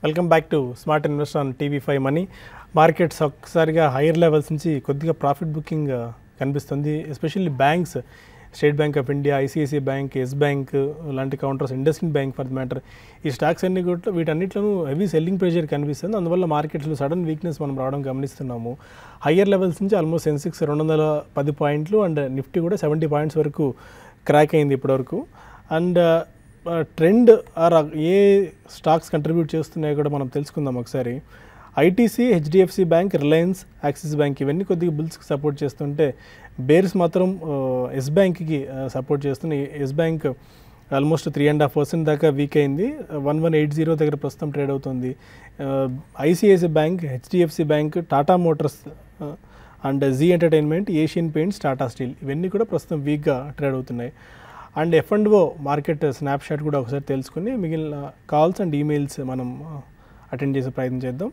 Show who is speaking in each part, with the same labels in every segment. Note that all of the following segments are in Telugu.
Speaker 1: Welcome back to smart investor on TV five money. Markets ఒక్కసారిగా హైయర్ లెవెల్స్ నుంచి కొద్దిగా ప్రాఫిట్ బుకింగ్ కనిపిస్తుంది. Especially banks, State Bank of India, ICICI Bank, Yes Bank లాంటి counters, IndusInd Bank for the matter, ఈ స్టాక్స్ అన్ని కూడా వీటన్నిటిలోనూ హెవీ సెల్లింగ్ ప్రెషర్ కనిపిస్తుంది. అందువల్ల మార్కెట్స్లో సడన్ వీక్నెస్ మనం రావడం గమనిస్తున్నాము. హయ్యర్ లెవెల్స్ నుంచి ఆల్మోస్ట్ సెన్సెక్స్ 210 పాయింట్లు అండ్ నిఫ్టీ కూడా 70 పాయింట్స్ వరకు క్రాక్ అయింది ఇప్పటివరకు. అండ్ ట్రెండ్ ఆర్ ఏ స్టాక్స్ కంట్రిబ్యూట్ చేస్తున్నాయో కూడా మనం తెలుసుకుందాం ఒకసారి. ITC, HDFC Bank, Reliance, Axis Bank ఇవన్నీ కొద్దిగా బుల్స్కి సపోర్ట్ చేస్తుంటే బేర్స్ మాత్రం ఎస్ బ్యాంక్కి సపోర్ట్ చేస్తున్నాయి. ఎస్ బ్యాంక్ ఆల్మోస్ట్ 3.5% దాకా వీక్ అయింది. 1180 దగ్గర ప్రస్తుతం ట్రేడ్ అవుతుంది. ICICI Bank, HDFC Bank, Tata Motors and Zee entertainment, Asian Paints, Tata Steel ఇవన్నీ కూడా ప్రస్తుతం వీక్గా ట్రేడ్ అవుతున్నాయి. అండ్ F&O మార్కెట్ స్నాప్షాట్ కూడా ఒకసారి తెలుసుకుని మిగిలిన కాల్స్ అండ్ ఈమెయిల్స్ మనం అటెండ్ చేసే ప్రయత్నం చేద్దాం.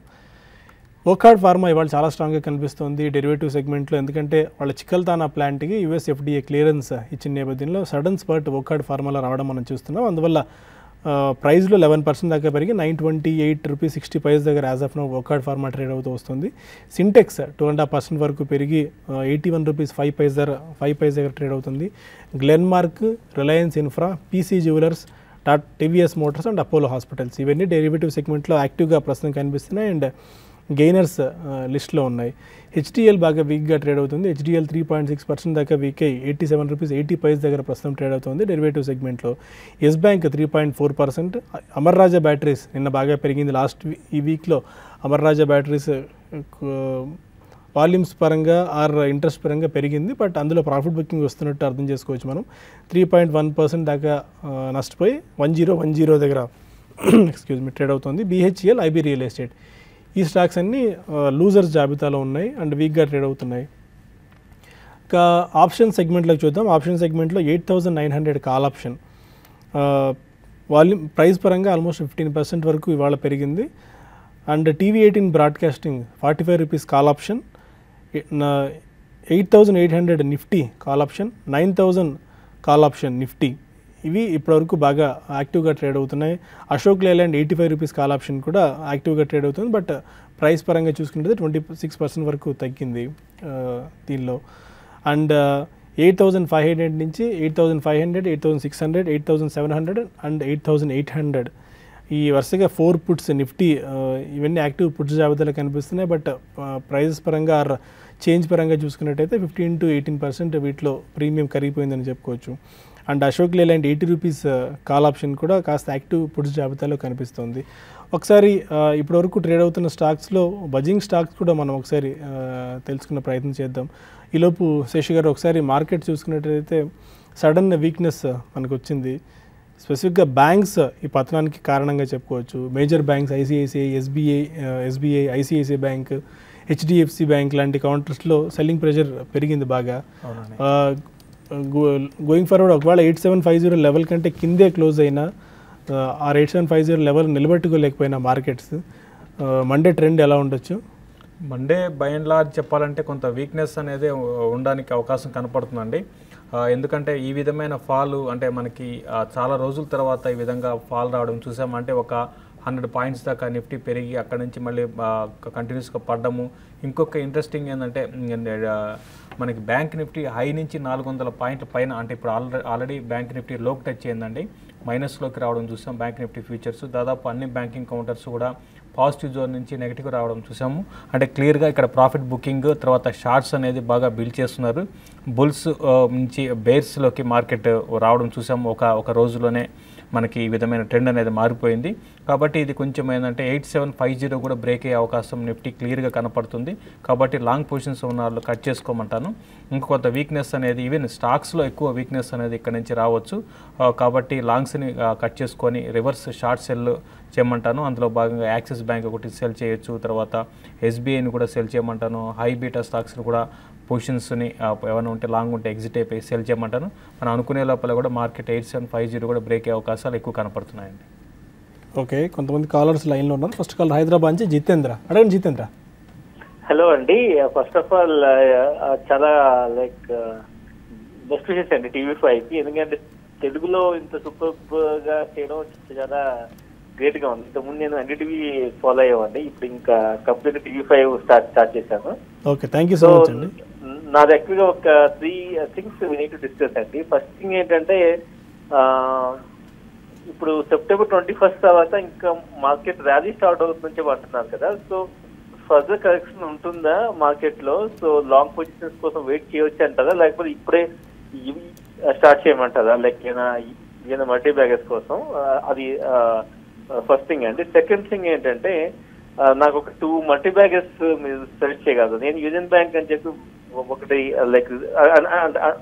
Speaker 1: వోకార్డ్ ఫార్మా ఇవాళ చాలా స్ట్రాంగ్గా కనిపిస్తుంది డెరివేటివ్ సెగ్మెంట్లో. ఎందుకంటే వాళ్ళ చిక్కల్తానా ప్లాంట్కి యుఎస్ ఎఫ్డిఏ క్లియరెన్స్ ఇచ్చిన నేపథ్యంలో సడన్ స్పర్ట్ వోకార్డ్ ఫార్మాలో రావడం మనం చూస్తున్నాం. అందువల్ల ప్రైస్లో 11% దాకా పెరిగి 928 రూపీస్ 60 పైస్ దగ్గర as of now Wockhardt pharma trade అవుతూ వస్తుంది. సింటెక్స్ 2.5% వరకు పెరిగి 81 రూపీస్ 5 పైస్ దగ్గర ట్రేడ్ అవుతుంది. Glenmark, Reliance infra, PC jewellers, TVS Motors and Apollo hospitals ఇవన్నీ డెరివేటివ్ సెగ్మెంట్లో యాక్టివ్గా ప్రస్తుతం కనిపిస్తున్నాయి అండ్ గెయినర్స్ లిస్ట్లో ఉన్నాయి. హెచ్డిఎల్ బాగా వీక్గా ట్రేడ్ అవుతుంది. హెచ్డిఎల్ 3.6% దాకా వీక్ అయ్యి 87 రూపీస్ 80 పైస్ దగ్గర ప్రస్తుతం ట్రేడ్ అవుతుంది డెరివేటివ్ సెగ్మెంట్లో. ఎస్ బ్యాంక్ 3.4%. అమర్ రాజా బ్యాటరీస్ నిన్న బాగా పెరిగింది. ఈ వీక్లో అమర్ రాజా బ్యాటరీస్ వాల్యూమ్స్ పరంగా ఆర్ ఇంట్రెస్ట్ పరంగా పెరిగింది. బట్ అందులో ప్రాఫిట్ బుకింగ్ వస్తున్నట్టు అర్థం చేసుకోవచ్చు మనం. 3.1% దాకా నష్టపోయి 1010 దగ్గర ట్రేడ్ అవుతుంది. బిహెచ్ఎల్, ఐబీ రియల్ ఎస్టేట్ ఈ స్టాక్స్ అన్నీ లూజర్స్ జాబితాలో ఉన్నాయి అండ్ వీక్గా ట్రేడ్ అవుతున్నాయి. ఇంకా ఆప్షన్ సెగ్మెంట్లోకి చూద్దాం. ఆప్షన్ సెగ్మెంట్లో 8900 కాల్ ఆప్షన్ వాల్యూమ్ ప్రైస్ పరంగా ఆల్మోస్ట్ 15% వరకు ఇవాళ పెరిగింది. And TV18 broadcasting 45 rupees call option, 8800 Nifty call option, 9000 call option Nifty ఇవి ఇప్పటివరకు బాగా యాక్టివ్గా ట్రేడ్ అవుతున్నాయి. Ashok Leyland 85 rupees call option కూడా యాక్టివ్గా ట్రేడ్ అవుతుంది. బట్ ప్రైస్ పరంగా చూసుకుంటే 26% వరకు తగ్గింది దీనిలో. అండ్ 8500 నుంచి 8500, 8600, 8700 అండ్ 8800 ఈ వరుసగా 4 పుట్స్ నిఫ్టీ ఇవన్నీ యాక్టివ్ పుట్స్ జాబితాలో కనిపిస్తున్నాయి. బట్ ప్రైజెస్ పరంగా ఆర్ చేంజ్ పరంగా చూసుకున్నట్టయితే 15 to 18% వీటిలో ప్రీమియం కరిగిపోయిందని చెప్పుకోవచ్చు. And Ashok Leyland 80 rupees call option కూడా కాస్త యాక్టివ్ పుట్స్ జాబితాలో కనిపిస్తుంది. ఒకసారి ఇప్పటివరకు ట్రేడ్ అవుతున్న స్టాక్స్లో బజింగ్ స్టాక్స్ కూడా మనం ఒకసారి తెలుసుకునే ప్రయత్నం చేద్దాం. ఈలోపు శేషి గారు ఒకసారి మార్కెట్ చూసుకున్నట్టయితే సడన్ వీక్నెస్ మనకు వచ్చింది. స్పెసిఫిక్గా బ్యాంక్స్ ఈ పతనానికి కారణంగా చెప్పుకోవచ్చు. Major banks ICICI, SBI, ICICI Bank, HDFC bank లాంటి కౌంటర్స్లో సెల్లింగ్ ప్రెషర్ పెరిగింది బాగా. గోయింగ్ ఫార్వర్డ్ ఒకవేళ 8750 లెవెల్ కంటే కిందే క్లోజ్ అయినా ఆ 8750 లెవెల్ నిలబెట్టుకోలేకపోయినా మార్కెట్స్ మండే ట్రెండ్ ఎలా ఉండొచ్చు?
Speaker 2: మండే బై అండ్ లార్జ్ చెప్పాలంటే కొంత వీక్నెస్ అనేది ఉండడానికి అవకాశం కనపడుతుందండి. ఎందుకంటే ఈ విధమైన ఫాల్ అంటే మనకి చాలా రోజుల తర్వాత ఈ విధంగా ఫాల్ రావడం చూసామంటే ఒక 100 పాయింట్స్ దాకా నిఫ్టీ పెరిగి అక్కడ నుంచి మళ్ళీ కంటిన్యూస్గా పడ్డము. ఇంకొక ఇంట్రెస్టింగ్ ఏంటంటే మనకి బ్యాంక్ నిఫ్టీ హై నుంచి 400 పాయింట్ల పైన అంటే ఇప్పుడు ఆల్రెడీ బ్యాంక్ నిఫ్టీ లోకి టచ్ అయిందండి, మైనస్లోకి రావడం చూసాం. బ్యాంక్ నిఫ్టీ ఫ్యూచర్స్ దాదాపు అన్ని బ్యాంకింగ్ కౌంటర్స్ కూడా పాజిటివ్ జోన్ నుంచి నెగిటివ్గా రావడం చూసాము. అంటే క్లియర్గా ఇక్కడ ప్రాఫిట్ బుకింగ్ తర్వాత షార్ట్స్ అనేది బాగా బిల్డ్ చేస్తున్నారు. బుల్స్ నుంచి బేర్స్లోకి మార్కెట్ రావడం చూసాము. ఒక రోజులోనే మనకి ఈ విధమైన ట్రెండ్ అనేది మారిపోయింది. కాబట్టి ఇది కొంచెం ఏంటంటే 8750 కూడా బ్రేక్ అయ్యే అవకాశం నిఫ్టీ క్లియర్గా కనపడుతుంది. కాబట్టి లాంగ్ పొజిషన్స్ ఉన్న వాళ్ళు కట్ చేసుకోమంటాను. ఇంకొంత వీక్నెస్ అనేది ఈవెన్ స్టాక్స్లో ఎక్కువ వీక్నెస్ అనేది ఇక్కడ నుంచి రావచ్చు. కాబట్టి లాంగ్స్ని కట్ చేసుకొని రివర్స్ షార్ట్ సెల్ చేయమంటాను. అందులో భాగంగా యాక్సిస్ బ్యాంక్ ఒకటి సెల్ చేయొచ్చు, తర్వాత ఎస్బీఐని కూడా సెల్ చేయమంటాను. హై బీటా స్టాక్స్ని కూడా పొజిషన్స్ని ఏమైనా ఉంటే లాంగ్ ఉంటే ఎగ్జిట్ అయిపోయి సెల్ చేయమంటాను. మనం అనుకునే లోపల కూడా మార్కెట్ 8750 కూడా బ్రేక్ అయ్యే అవకాశాలు ఎక్కువ కనపడుతున్నాయండి.
Speaker 1: ఓకే, కొంతమంది కాలర్స్ లైన్లో ఉన్నారు. ఫస్ట్ కాల్ హైదరాబాద్ నుంచి జితేంద్ర. అడగండి జితేంద్ర.
Speaker 3: హలో అండి, ఫస్ట్ ఆఫ్ ఆల్ చాలా బెస్ట్ విషెస్ అండి TV5కి. ఎందుకంటే తెలుగులో ఇంత సూపర్ గా చేయడం చాలా గ్రేట్ గా ఉంది. ఇంతకుముందు నేను ఎన్డీటీవీ ఫాలో అయ్యేవాడిని, ఇప్పుడు ఇంకా కంప్లీట్ TV5 స్టార్ట్ చేశాను.
Speaker 1: Okay, thank you so much అండి.
Speaker 3: నాది యాక్చువల్గా ఒక 3 things we need to discuss అండి. ఫస్ట్ థింగ్ ఏంటంటే ఇప్పుడు September 21 తర్వాత ఇంకా మార్కెట్ ర్యాలీ స్టార్ట్ అవుతుందని చెప్పి అంటున్నారు కదా. సో ఫర్దర్ కరెక్షన్ ఉంటుందా మార్కెట్ లో? సో లాంగ్ పొజిషన్స్ కోసం వెయిట్ చేయవచ్చు అంటారా, లేకపోతే ఇప్పుడే స్టార్ట్ చేయమంటారా, లైక్ ఏదైనా మల్టీ బ్యాగర్స్ కోసం? అది ఫస్ట్ థింగ్ అండి. సెకండ్ థింగ్ ఏంటంటే నాకు ఒక 2 మల్టీ బ్యాగర్స్ మీరు సజెస్ట్ చేయగలరు. నేను యూనియన్ బ్యాంక్ అని చెప్పి ఒకటి లైక్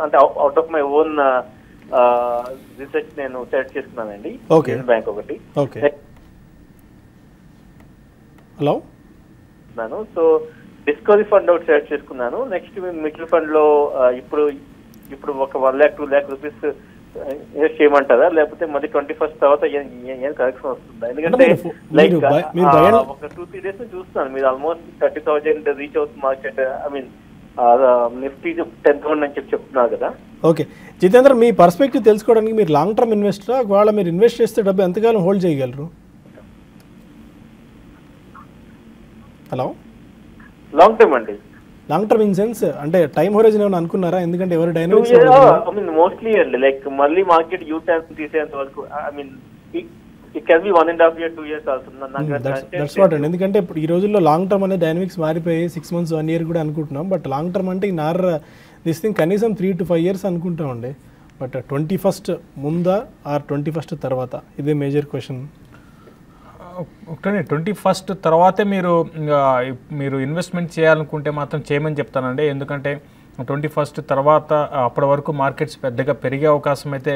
Speaker 3: అంటే out of my own research నేను సెలెక్ట్ చేసుకున్నానండి. యూనియన్ బ్యాంక్ ఒకటి.
Speaker 1: హలో,
Speaker 3: సో డిస్కవరీ ఫండ్ ఒకటి సెలెక్ట్ చేసుకున్నాను. నెక్స్ట్ మ్యూచువల్ ఫండ్ లో ఇప్పుడు ఒక 1 lakh 2 lakh రూపీస్ ఇన్వెస్ట్ చేయమంటారా, లేకపోతే మళ్ళీ 21 తర్వాత ఏం కరెక్షన్ వస్తుందా? ఎందుకంటే లైక్ ఒక 2-3 days చూస్తున్నాను మీరు ఆల్మోస్ట్ 30,000 రీచ్ అవుతుంది మార్కెట్. ఐ మీన్ నిఫ్టీ 10,000 అని చెప్తున్నారు కదా.
Speaker 1: ఓకే జితేంద్ర, మీ పర్స్పెక్టివ్ తెలుసుకోవడానికి మీరు లాంగ్ టర్మ్ ఇన్వెస్టరా, ఒకవేళ మీరు ఇన్వెస్ట్ చేస్తే డబ్బు ఎంతకాలం హోల్డ్ చేయగలరు? హలో,
Speaker 3: లాంగ్ టర్మ్ అండి.
Speaker 1: లాంగ్ టర్మ్ ఇన్ సెన్స్ అంటే టైం హోరైజన్ ఏమైనా అనుకున్నారా? ఎందుకంటే ఎవరు డైనమిక్స్
Speaker 3: మోస్ట్లీ అండి లైక్ మళ్ళీ మార్కెట్ యూ టర్న్ తీసేంత వరకు. I mean it can be 1.5 year 2 years
Speaker 1: that's what అండి. ఎందుకంటే ఇప్పుడు ఈ రోజుల్లో లాంగ్ టర్మ్ అనే డైనమిక్స్ మారిపోయి 6 months 1 year కూడా అనుకుంటున్నాం. బట్ లాంగ్ టర్మ్ అంటే ఇన్ ఆర్ దిస్ థింగ్ కనీసం 3 to 5 years అనుకుంటామండి. బట్ 21st ముందా ఆర్ 21st తర్వాత, ఇదే మేజర్ క్వశ్చన్.
Speaker 2: ఒకటే 21st తర్వాతే మీరు ఇన్వెస్ట్మెంట్ చేయాలనుకుంటే మాత్రం చేయమని చెప్తానండి. ఎందుకంటే 21st తర్వాత అప్పటి వరకు మార్కెట్స్ పెద్దగా పెరిగే అవకాశం అయితే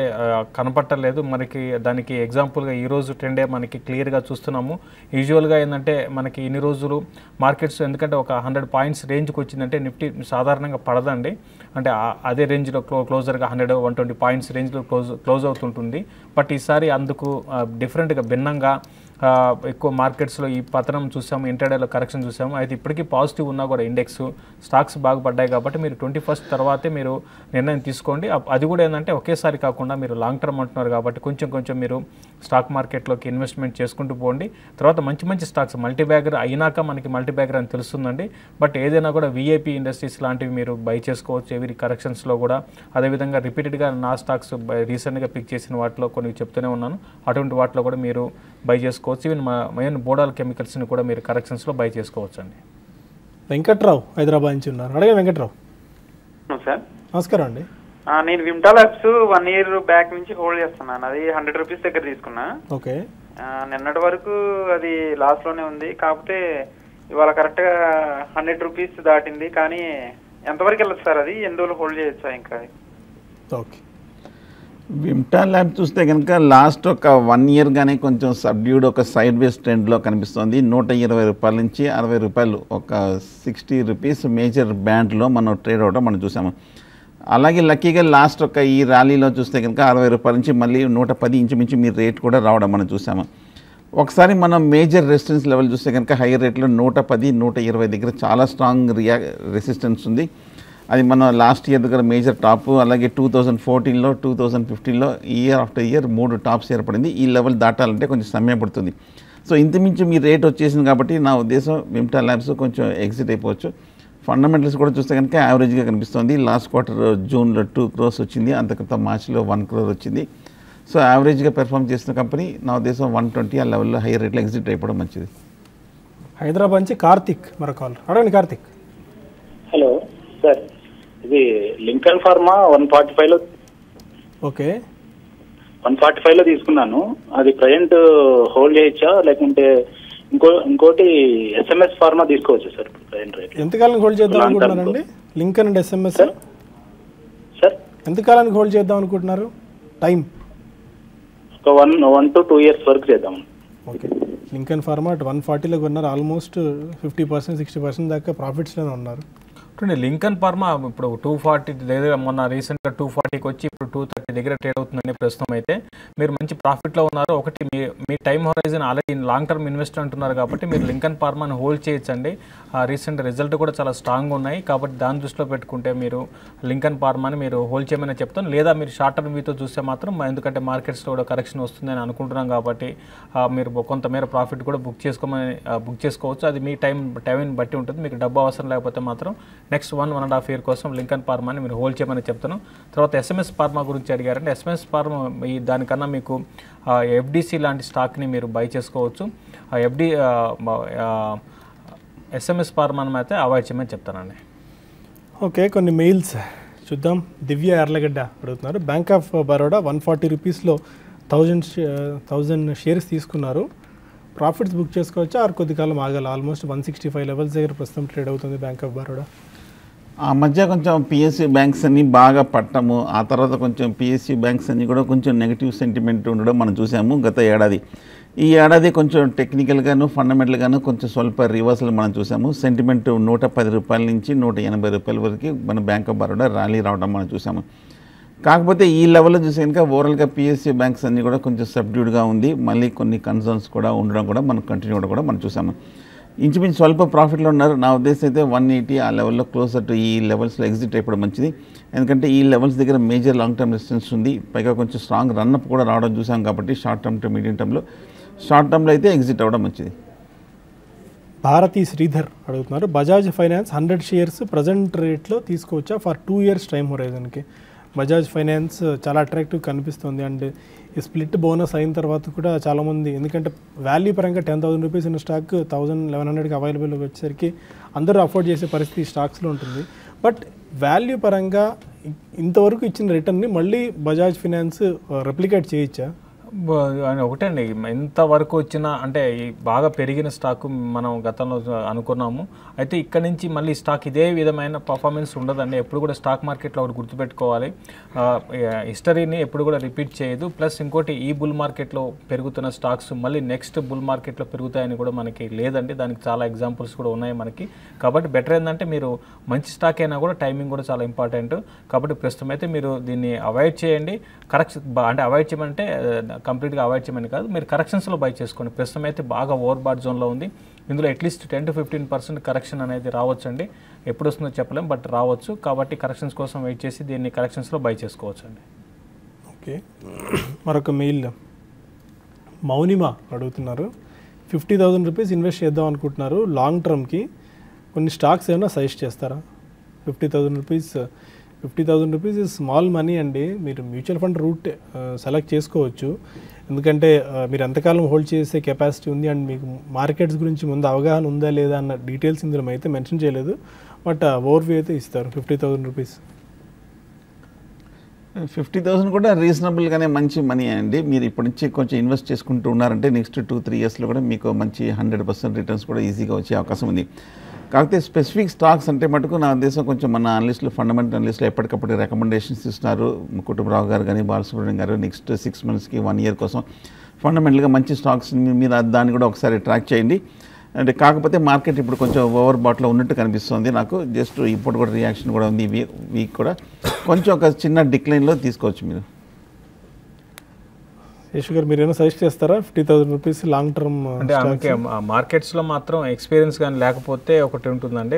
Speaker 2: కనపట్టలేదు మనకి. దానికి ఎగ్జాంపుల్గా ఈరోజు ట్రెండే మనకి క్లియర్గా చూస్తున్నాము. యూజువల్గా ఏంటంటే మనకి ఇన్ని రోజులు మార్కెట్స్ ఎందుకంటే ఒక 100 points రేంజ్కి వచ్చిందంటే నిఫ్టీ సాధారణంగా పడదండి. అంటే అదే రేంజ్లో క్లోజర్గా 100-120 points రేంజ్లో క్లోజ్ అవుతుంటుంది. బట్ ఈసారి అందుకు డిఫరెంట్గా భిన్నంగా ఎక్కువ మార్కెట్స్లో ఈ పతనం చూసాము, ఇంటర్డేలో కరెక్షన్ చూసాము. అయితే ఇప్పటికీ పాజిటివ్ ఉన్నా కూడా ఇండెక్స్ స్టాక్స్ బాగుపడ్డాయి. కాబట్టి మీరు 21st తర్వాతే మీరు నిర్ణయం తీసుకోండి. అది కూడా ఏంటంటే ఒకేసారి కాకుండా మీరు లాంగ్ టర్మ్ అంటున్నారు కాబట్టి కొంచెం మీరు స్టాక్ మార్కెట్లోకి ఇన్వెస్ట్మెంట్ చేసుకుంటూ పోండి. తర్వాత మంచి స్టాక్స్ మల్టీ బ్యాగర్ అయినాక మనకి మల్టీ బ్యాగర్ అని తెలుస్తుందండి. బట్ ఏదైనా కూడా విఐపి ఇండస్ట్రీస్ లాంటివి మీరు బై చేసుకోవచ్చు ఎవరి కరెక్షన్స్లో కూడా. అదేవిధంగా రిపీటెడ్గా నా స్టాక్స్ రీసెంట్గా పిక్ చేసిన వాటిలో కొన్ని చెప్తూనే ఉన్నాను, అటువంటి వాటిలో కూడా మీరు బై చేసుకోవచ్చు. ఈవెన్ మెయిన్ బోడాల్ కెమికల్స్ని కూడా మీరు కరెక్షన్స్లో బై చేసుకోవచ్చు అండి.
Speaker 1: వెంకట్రావు హైదరాబాద్ నుంచి ఉన్నారు, అడగండి వెంకట్రావు.
Speaker 4: సార్
Speaker 1: నమస్కారం అండి.
Speaker 4: నేను విమ్టా ల్యాబ్స్ 1 year బ్యాక్ నుంచి హోల్డ్ చేస్తున్నాను. అది 100 rupees దగ్గర తీసుకున్నా.
Speaker 1: ఓకే,
Speaker 4: నిన్నటి వరకు అది లాస్ లోనే ఉంది. కాకపోతే ఇవాళ కరెక్ట్ గా 100 rupees దాటింది. కానీ ఎంతవరకు వెళ్ళదు సార్? అది ఎన్ని రోజులు హోల్డ్ చేయొచ్చా ఇంకా?
Speaker 1: ఓకే,
Speaker 5: విమ్టా ల్యాబ్ చూస్తే కనుక లాస్ట్ ఒక 1 year గానే కొంచెం సబ్డ్యూడ్ ఒక సైడ్ వేస్ ట్రెండ్లో కనిపిస్తుంది. 120 రూపాయల నుంచి 60 రూపాయలు, ఒక 60 rupees మేజర్ బ్యాండ్లో మనం ట్రేడ్ అవడం మనం చూసాము. అలాగే లక్కీగా లాస్ట్ ఒక ఈ ర్యాలీలో చూస్తే కనుక 60 రూపాయల నుంచి మళ్ళీ 110 ఇంచుమించు మీ రేట్ కూడా రావడం మనం చూసాము. ఒకసారి మనం మేజర్ రెసిస్టెన్స్ లెవెల్ చూస్తే కనుక హైయర్ రేట్లో 110, 120 దగ్గర చాలా స్ట్రాంగ్ రెసిస్టెన్స్ ఉంది. అది మన లాస్ట్ ఇయర్ దగ్గర మేజర్ టాప్. అలాగే 2014లో 2015లో ఇయర్ ఆఫ్టర్ ఇయర్ 3 టాప్స్ ఏర్పడింది. ఈ లెవెల్ దాటాలంటే కొంచెం సమయం పడుతుంది. సో ఇంతమించు మీ రేట్ వచ్చేసింది కాబట్టి నా ఉద్దేశం విమ్టా ల్యాబ్స్ కొంచెం ఎగ్జిట్ అయిపోవచ్చు. ఫండమెంటల్స్ కూడా చూస్తే కనుక యావరేజ్గా కనిపిస్తుంది. లాస్ట్ క్వార్టర్ జూన్లో 2 crores వచ్చింది, అంతకంత మార్చిలో 1 crore వచ్చింది. సో యావరేజ్గా పెర్ఫామ్ చేసిన కంపెనీ నా ఉద్దేశం 120 ఆ లెవెల్లో హైయర్ రేట్లో ఎగ్జిట్ అయిపోవడం మంచిది.
Speaker 1: హైదరాబాద్ నుంచి కార్తిక్ మరో కాల్, అడగండి కార్తిక్.
Speaker 6: హలో సార్, ఇది లింకన్ ఫార్మా 145లో.
Speaker 1: ఓకే,
Speaker 6: 145లో తీసుకున్నాను. అది ప్రజెంట్ హోల్డ్ చేయొచ్చా, లేకుంటే ఇంకోటి ఎస్ఎంఎస్ ఫార్మా తీసుకోవచ్చు సార్ ప్రజెంట్ రేట్?
Speaker 1: ఎంతకాలానికి హోల్డ్ చేద్దాం అనుకుంటున్నారండి లింకన్ అండ్ ఎస్ఎంఎస్?
Speaker 6: సార్
Speaker 1: ఎంతకాలానికి హోల్డ్ చేద్దాం అనుకుంటున్నారు టైం?
Speaker 6: ఒక 1 to 2 years వరకు చేద్దాం.
Speaker 1: ఓకే, లింకన్ ఫార్మా 140లో కొన్నారు, ఆల్మోస్ట్ 50% 60% దాకా ప్రాఫిట్స్లోనే ఉన్నారు.
Speaker 2: లింకన్ ఫార్మా ఇప్పుడు 240 లేదా మొన్న రీసెంట్గా 240కి వచ్చి ఇప్పుడు 230 దగ్గర ట్రేడ్ అవుతుందండి ప్రస్తుతం అయితే. మీరు మంచి ప్రాఫిట్లో ఉన్నారు. ఒకటి మీ time horizon already long term investor అంటున్నారు కాబట్టి మీరు లింకన్ ఫార్మాని హోల్డ్ చేయొచ్చండి. రీసెంట్ రిజల్ట్ కూడా చాలా స్ట్రాంగ్ ఉన్నాయి కాబట్టి దాని దృష్టిలో పెట్టుకుంటే మీరు లింకన్ ఫార్మాని మీరు హోల్డ్ చేయమని చెప్తాను. లేదా మీరు షార్ట్ టర్మ్ వ్యూతో చూస్తే మాత్రం, ఎందుకంటే మార్కెట్స్లో కూడా కరెక్షన్ వస్తుందని అనుకుంటున్నాం కాబట్టి మీరు కొంతమేర ప్రాఫిట్ కూడా బుక్ చేసుకోవచ్చు. అది మీ టైంని బట్టి ఉంటుంది. మీకు డబ్బు అవసరం లేకపోతే మాత్రం నెక్స్ట్ 1.5 year కోసం లింకన్ ఫార్మాని మీరు హోల్డ్ చేయమని చెప్తాను. తర్వాత SMS ఫార్మా గురించి అడిగారంటే SMS ఫార్మా దానికన్నా మీకు FDC లాంటి స్టాక్ని మీరు బై చేసుకోవచ్చు. SMS ఫార్మాని అయితే అవాయిడ్ చేయమని చెప్తానండి.
Speaker 1: ఓకే, కొన్ని మెయిల్స్ చూద్దాం. దివ్య ఎర్లగడ్డ అడుగుతున్నారు. బ్యాంక్ ఆఫ్ బరోడా 140 రూపీస్లో 1000 షేర్స్ తీసుకున్నారు. ప్రాఫిట్స్ బుక్ చేసుకోవచ్చా ఆర్ కొద్ది కాలం ఆగాలి? ఆల్మోస్ట్ 165 లెవెల్స్ దగ్గర ప్రస్తుతం ట్రేడ్ అవుతుంది బ్యాంక్ ఆఫ్ బరోడా.
Speaker 5: ఆ మధ్య కొంచెం PSU బ్యాంక్స్ అన్ని బాగా పట్టము, ఆ తర్వాత కొంచెం PSU బ్యాంక్స్ అన్ని కూడా కొంచెం నెగిటివ్ సెంటిమెంట్ ఉండడం మనం చూసాము గత ఏడాది. ఈ ఏడాది కొంచెం టెక్నికల్గాను ఫండమెంటల్గాను కొంచెం స్వల్ప రివర్సల్ మనం చూసాము. సెంటిమెంట్ 110 రూపాయల నుంచి 180 రూపాయల వరకు మన బ్యాంక్ ఆఫ్ బరోడా ర్యాలీ రావడం మనం చూసాము. కాకపోతే ఈ లెవెల్లో చూసే కనుక ఓవరాల్గా PSU బ్యాంక్స్ అన్నీ కూడా కొంచెం సబ్డ్యూడ్గా ఉంది. మళ్ళీ కొన్ని కన్సర్న్స్ కూడా ఉండడం కూడా మనం కంటిన్యూ కూడా మనం చూసాము. ఇంచుమించు స్వల్ప ప్రాఫిట్లో ఉన్నారు. నా ఉద్దేశం అయితే 180 ఆ లెవెల్లో క్లోజర్ టు ఈ లెవెల్స్లో ఎగ్జిట్ అయిపోవడం మంచిది. ఎందుకంటే ఈ లెవెల్స్ దగ్గర మేజర్ లాంగ్ టర్మ్ రెసిస్టెన్స్ ఉంది. పైగా కొంచెం స్ట్రాంగ్ రన్అప్ కూడా రావడం చూసాం కాబట్టి షార్ట్ టర్మ్ టు మీడియం టర్మ్లో అయితే ఎగ్జిట్ అవ్వడం మంచిది.
Speaker 1: భారతీ శ్రీధర్ అడుగుతున్నారు. బజాజ్ ఫైనాన్స్ 100 షేర్స్ ప్రజెంట్ రేట్లో తీసుకోవచ్చా ఫర్ 2 years టైం హొరైజన్కి? బజాజ్ ఫైనాన్స్ చాలా అట్రాక్టివ్ కనిపిస్తుంది. అండ్ ఈ స్ప్లిట్ బోనస్ అయిన తర్వాత కూడా చాలామంది, ఎందుకంటే వాల్యూ పరంగా 10,000 రూపీస్ ఉన్న స్టాక్ 1100కి అవైలబుల్ వచ్చేసరికి అందరూ అఫోర్డ్ చేసే పరిస్థితి స్టాక్స్లో ఉంటుంది. బట్ వాల్యూ పరంగా ఇంతవరకు ఇచ్చిన రిటర్న్ని మళ్ళీ బజాజ్ ఫైనాన్స్ రెప్లికేట్ చేయొచ్చా?
Speaker 2: ఒకటే అండి, ఇంతవరకు వచ్చిన అంటే బాగా పెరిగిన స్టాక్ మనం గతంలో అనుకున్నాము. అయితే ఇక్కడ నుంచి మళ్ళీ స్టాక్ ఇదే విధమైన పర్ఫార్మెన్స్ ఉండదండి. ఎప్పుడు కూడా స్టాక్ మార్కెట్లో ఒకటి గుర్తుపెట్టుకోవాలి, హిస్టరీని ఎప్పుడు కూడా రిపీట్ చేయదు. ప్లస్ ఇంకోటి, ఈ బుల్ మార్కెట్లో పెరుగుతున్న స్టాక్స్ మళ్ళీ నెక్స్ట్ బుల్ మార్కెట్లో పెరుగుతాయని కూడా మనకి లేదండి. దానికి చాలా ఎగ్జాంపుల్స్ కూడా ఉన్నాయి మనకి. కాబట్టి బెటర్ ఏంటంటే మీరు మంచి స్టాక్ అయినా కూడా టైమింగ్ కూడా చాలా ఇంపార్టెంట్. కాబట్టి ప్రస్తుతం అయితే మీరు దీన్ని అవాయిడ్ చేయండి. అంటే అవాయిడ్ చేయమంటే కంప్లీట్గా అవాయిడ్ చేయమని కాదు, మీరు కరెక్షన్స్లో బై చేసుకోండి. ప్రస్తుతం అయితే బాగా ఓవర్ బాట్ జోన్లో ఉంది. ఇందులో అట్లీస్ట్ 10 to 15% కరెక్షన్ అనేది రావచ్చు అండి. ఎప్పుడు వస్తుందో చెప్పలేం, బట్ రావచ్చు. కాబట్టి కరెక్షన్స్ కోసం వెయిట్ చేసి దీన్ని కరెక్షన్స్లో బై చేసుకోవచ్చు అండి.
Speaker 1: ఓకే, మరొక మెయిల్ మౌనిమ అడుగుతున్నారు. 50,000 రూపీస్ ఇన్వెస్ట్ చేద్దాం అనుకుంటున్నారు లాంగ్ టర్మ్కి. కొన్ని స్టాక్స్ ఏమైనా సజెస్ట్ చేస్తారా? 50,000 రూపీస్ ఇస్ స్మాల్ మనీ అండి. మీరు మ్యూచువల్ ఫండ్ రూట్ సెలెక్ట్ చేసుకోవచ్చు. ఎందుకంటే మీరు ఎంతకాలం హోల్డ్ చేసే కెపాసిటీ ఉంది అండ్ మీకు మార్కెట్స్ గురించి ముందు అవగాహన ఉందా లేదా అన్న డీటెయిల్స్ ఇందులో అయితే మెన్షన్ చేయలేదు. బట్ ఓవర్వ్యూ అయితే ఇస్తారు. 50,000 రూపీస్
Speaker 5: 50,000 కూడా రీజనబుల్గానే మంచి మనీ అండి. మీరు ఇప్పటి నుంచి కొంచెం ఇన్వెస్ట్ చేసుకుంటూ ఉన్నారంటే నెక్స్ట్ 2-3 yearsలో కూడా మీకు మంచి 100% రిటర్న్స్ కూడా ఈజీగా వచ్చే అవకాశం ఉంది. కాకపోతే స్పెసిఫిక్ స్టాక్స్ అంటే మటుకు నా ఉద్దేశం కొంచెం మన అనలిస్టులు ఫండమెంటల్ అనలిస్టులు ఎప్పటికప్పుడు రికమెండేషన్స్ ఇస్తున్నారు. కుటుంబరావు గారు కానీ బాలసుబ్రహ్మణ్యం గారు నెక్స్ట్ 6 monthsకి 1 year కోసం ఫండమెంటల్గా మంచి స్టాక్స్ మీరు దాన్ని కూడా ఒకసారి ట్రాక్ చేయండి. అంటే కాకపోతే మార్కెట్ ఇప్పుడు కొంచెం ఓవర్ బాట్లో ఉన్నట్టు కనిపిస్తుంది నాకు. జస్ట్ ఇప్పుడు కూడా రియాక్షన్ కూడా ఉంది. వీక్ కూడా కొంచెం ఒక చిన్న డిక్లైన్లో తీసుకోవచ్చు మీరు.
Speaker 1: యశ్ గారు, మీరు ఏమైనా సజెస్ట్ చేస్తారా 50,000 రూపీస్ లాంగ్ టర్మ్?
Speaker 2: అంటే అందుకే మార్కెట్స్లో మాత్రం ఎక్స్పీరియన్స్ కానీ లేకపోతే ఒకటి ఉంటుందండి,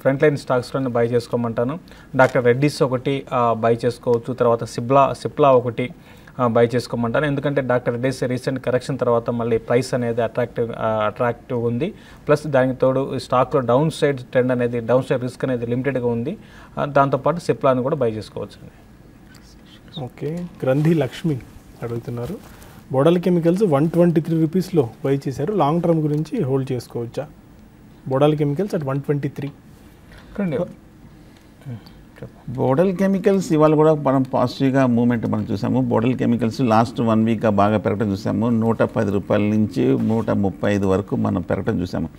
Speaker 2: ఫ్రంట్ లైన్ స్టాక్స్లోనే బై చేసుకోమంటాను. డాక్టర్ రెడ్డిస్ ఒకటి బై చేసుకోవచ్చు. తర్వాత సిప్లా ఒకటి బై చేసుకోమంటాను. ఎందుకంటే డాక్టర్ రెడ్డిస్ రీసెంట్ కరెక్షన్ తర్వాత మళ్ళీ ప్రైస్ అనేది అట్రాక్టివ్ ఉంది. ప్లస్ దానికి తోడు స్టాక్లో డౌన్ సైడ్ రిస్క్ అనేది లిమిటెడ్గా ఉంది. దాంతోపాటు సిప్లాను కూడా బై చేసుకోవచ్చు అండి.
Speaker 1: ఓకే, గ్రంథి లక్ష్మి అడుగుతున్నారు. బోడల్ కెమికల్స్ 123 రూపీస్లో బై చేశారు. లాంగ్ టర్మ్ గురించి హోల్డ్ చేసుకోవచ్చా? Bodal chemicals at 123.
Speaker 5: Bodal chemicals ఇవాళ కూడా మనం పాజిటివ్గా మూవ్మెంట్ మనం చూసాము. బోడల్ కెమికల్స్ లాస్ట్ 1 weekగా బాగా పెరగడం చూసాము. 110 రూపాయల నుంచి 135 వరకు మనం పెరగడం చూసాము.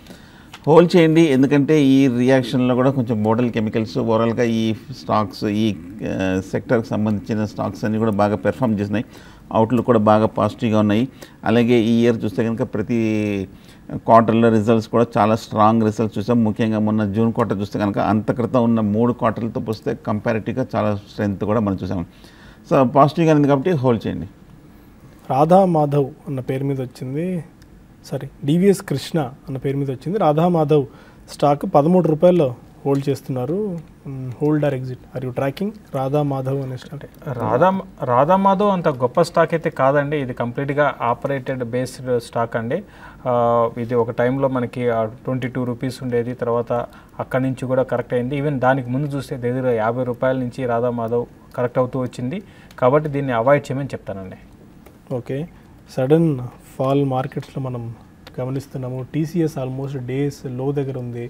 Speaker 5: హోల్డ్ చేయండి, ఎందుకంటే ఈ రియాక్షన్లో కూడా కొంచెం బోడల్ కెమికల్స్ ఓవరాల్గా ఈ స్టాక్స్ ఈ సెక్టర్కి సంబంధించిన స్టాక్స్ అన్నీ కూడా బాగా పెర్ఫామ్ చేసినాయి. అవుట్లుక్ కూడా బాగా పాజిటివ్గా ఉన్నాయి. అలాగే ఈ ఇయర్ చూస్తే కనుక ప్రతి క్వార్టర్లో రిజల్ట్స్ కూడా చాలా స్ట్రాంగ్ రిజల్ట్స్ చూసాం. ముఖ్యంగా మొన్న జూన్ క్వార్టర్ చూస్తే కనుక అంత క్రితం ఉన్న 3 quarterలతో పోస్తే కంపారిటివ్గా చాలా స్ట్రెంగ్త్ కూడా మనం చూసాము. సో పాజిటివ్గా ఉంది కాబట్టి హోల్డ్ చేయండి.
Speaker 1: రాధా మాధవ్ అన్న పేరు మీద వచ్చింది, సారీ డివిఎస్ కృష్ణ అన్న పేరు మీద వచ్చింది. రాధా మాధవ్ స్టాక్ 13 రూపాయల్లో హోల్డ్ చేస్తున్నారు. Hold or exit, are you tracking Radha Madhav అనే స్టాక్?
Speaker 2: రాధా మాధవ్ అంత గొప్ప స్టాక్ అయితే కాదండి, ఇది కంప్లీట్గా ఆపరేటెడ్ బేస్డ్ స్టాక్ అండి. ఇది ఒక టైంలో మనకి 22 రూపీస్ ఉండేది, తర్వాత అక్కడి నుంచి కూడా కరెక్ట్ అయింది. ఈవెన్ దానికి ముందు చూస్తే దగ్గర 50 రూపాయల నుంచి రాధా మాధవ్ కరెక్ట్ అవుతూ వచ్చింది, కాబట్టి దీన్ని అవాయిడ్ చేయమని చెప్తానండి.
Speaker 1: ఓకే, సడన్ ఫాల్ మార్కెట్స్లో మనం గమనిస్తున్నాము. టీసీఎస్ ఆల్మోస్ట్ డేస్ లో దగ్గర ఉంది.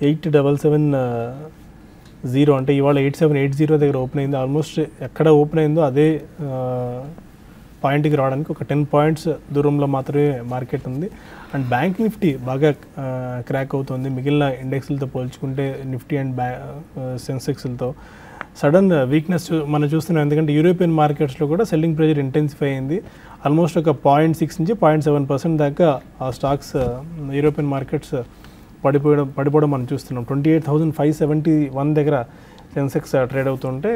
Speaker 1: 8770 అంటే ఇవాళ 8780 దగ్గర ఓపెన్ అయింది. ఆల్మోస్ట్ ఎక్కడ ఓపెన్ అయిందో అదే పాయింట్కి రావడానికి ఒక 10 పాయింట్స్ దూరంలో మాత్రమే మార్కెట్ ఉంది. అండ్ బ్యాంక్ నిఫ్టీ బాగా క్రాక్ అవుతుంది మిగిలిన ఇండెక్స్లతో పోల్చుకుంటే, నిఫ్టీ అండ్ సెన్సెక్స్లతో. సడన్ వీక్నెస్ మనం చూస్తున్నాం, ఎందుకంటే యూరోపియన్ మార్కెట్స్లో కూడా సెల్లింగ్ ప్రెజర్ ఇంటెన్సిఫై అయింది. ఆల్మోస్ట్ ఒక 0.6 నుంచి 0.7% దాకా ఆ స్టాక్స్ యూరోపియన్ మార్కెట్స్ పడిపోవడం మనం చూస్తున్నాం. 28,571 దగ్గర సెన్సెక్స్ ట్రేడ్ అవుతుంటే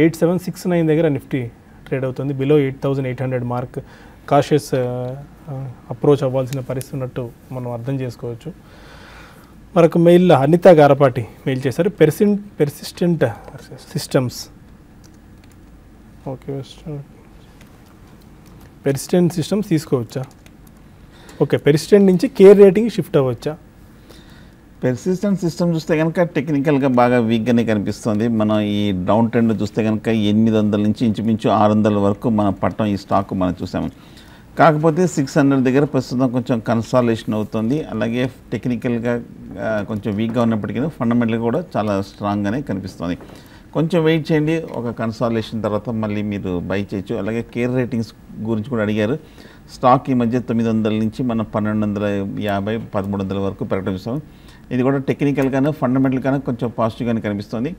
Speaker 1: 8769 దగ్గర నిఫ్టీ ట్రేడ్ అవుతుంది. Below 8,800 mark. కాషియస్ అప్రోచ్ అవ్వాల్సిన పరిస్థితి ఉన్నట్టు మనం అర్థం చేసుకోవచ్చు. మరొక మెయిల్ అనిత గారపాటి మెయిల్ చేశారు. Persistent Systems, okay Persistent Systems తీసుకోవచ్చా? ఓకే, పెర్సిస్టెంట్ నుంచి కేర్ రేటింగ్ షిఫ్ట్ అవ్వచ్చా?
Speaker 5: పెర్సిస్టెంట్ సిస్టమ్ చూస్తే కనుక టెక్నికల్గా బాగా వీక్గానే కనిపిస్తుంది. మనం ఈ డౌన్ ట్రెండ్ చూస్తే కనుక 800 నుంచి ఇంచుమించు 600 వరకు మనం పట్టం ఈ స్టాక్ మనం చూసాము. కాకపోతే 600 దగ్గర ప్రస్తుతం కొంచెం కన్సాలేషన్ అవుతుంది. అలాగే టెక్నికల్గా కొంచెం వీక్గా ఉన్నప్పటికీ ఫండమెంటల్గా కూడా చాలా స్ట్రాంగ్గానే కనిపిస్తుంది. కొంచెం వెయిట్ చేయండి, ఒక కన్సాలేషన్ తర్వాత మళ్ళీ మీరు బై చేయొచ్చు. అలాగే కేర్ రేటింగ్స్ గురించి కూడా అడిగారు. స్టాక్ ఈ మధ్య 900 నుంచి మనం 1250, 1300 వరకు పెరగడం చూస్తాం. ఇది కూడా టెక్నికల్గానే ఫండమెంటల్గానే కొంచెం పాజిటివ్గానే కనిపిస్తుంది.